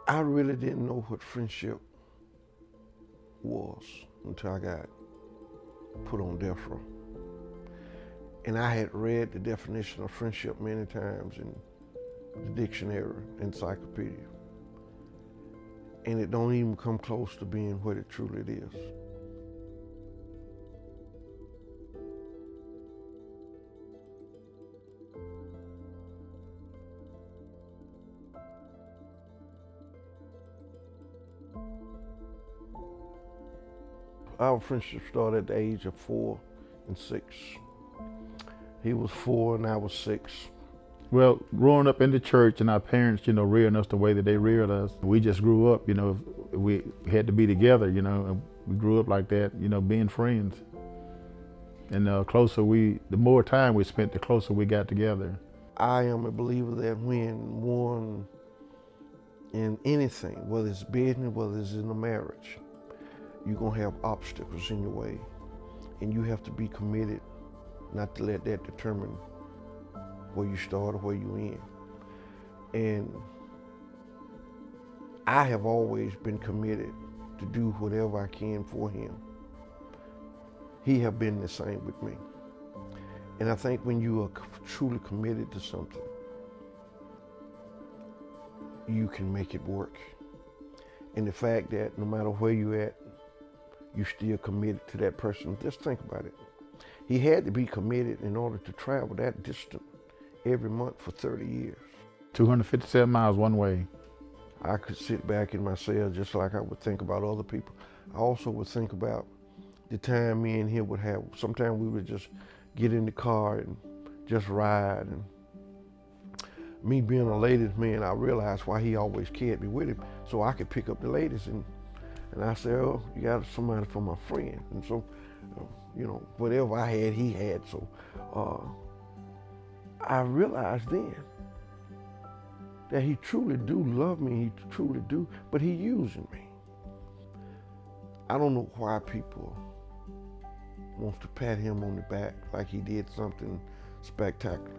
I really didn't know what friendship was until I got put on death row. And I had read the definition of friendship many times in the dictionary, encyclopedia. And it don't even come close to being what it truly is. Our friendship started at the age of 4 and 6. He was 4 and I was 6. Well, growing up in the church and our parents, rearing us the way that they reared us, we just grew up, we had to be together, and we grew up like that, being friends. And the more time we spent, the closer we got together. I am a believer that when one in anything, whether it's business, whether it's in a marriage, you're gonna have obstacles in your way. And you have to be committed not to let that determine where you start or where you end. And I have always been committed to do whatever I can for him. He have been the same with me. And I think when you are truly committed to something, you can make it work. And the fact that no matter where you're at, you're still committed to that person. Just think about it. He had to be committed in order to travel that distance every month for 30 years. 257 miles one way. I could sit back in my cell just like I would think about other people. I also would think about the time me and him would have. Sometimes we would just get in the car and just ride. And me being a ladies' man, I realized why he always carried me with him, so I could pick up the ladies. And I said, oh, you got somebody for my friend. And so, whatever I had, he had. So I realized then that he truly do love me, he truly do, but he using me. I don't know why people wants to pat him on the back like he did something spectacular.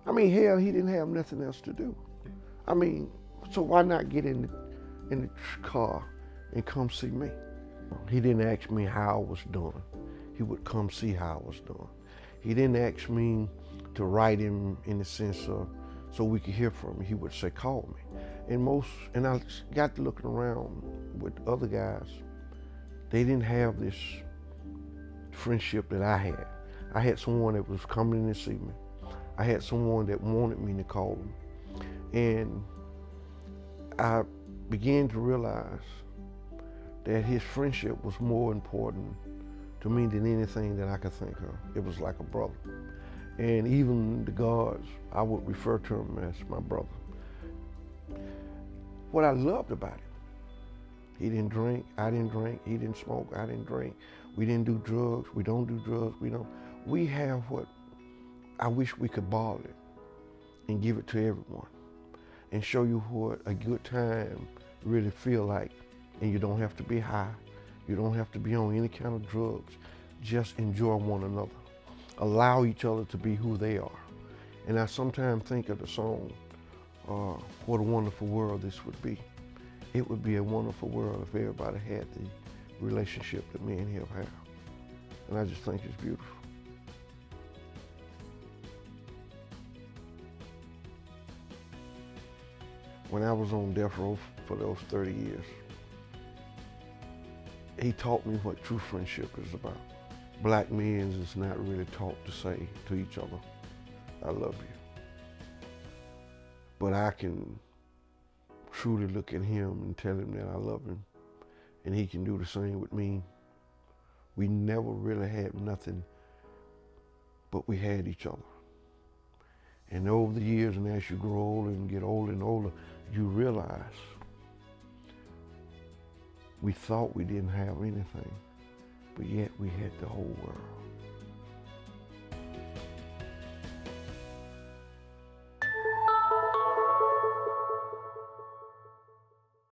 I mean, hell, he didn't have nothing else to do. I mean, so why not get in the car and come see me? He didn't ask me how I was doing. He would come see how I was doing. He didn't ask me to write him in the sense of so we could hear from him. He would say, call me. And I got to looking around with other guys. They didn't have this friendship that I had. I had someone that was coming in to see me. I had someone that wanted me to call him. And I began to realize that his friendship was more important to me than anything that I could think of. It was like a brother. And even the guards, I would refer to him as my brother. What I loved about him, he didn't drink, I didn't drink, he didn't smoke, I didn't drink. We didn't do drugs, we don't do drugs, we have what I wish we could bottle it and give it to everyone and show you what a good time really feel like. And you don't have to be high, you don't have to be on any kind of drugs, just enjoy one another. Allow each other to be who they are. And I sometimes think of the song, What a Wonderful World This Would Be. It would be a wonderful world if everybody had the relationship that me and him have. And I just think it's beautiful. When I was on death row for those 30 years, he taught me what true friendship is about. Black men is not really taught to say to each other, I love you. But I can truly look at him and tell him that I love him, and he can do the same with me. We never really had nothing, but we had each other. And over the years, and as you grow older and get older and older, you realize we thought we didn't have anything, but yet we had the whole world.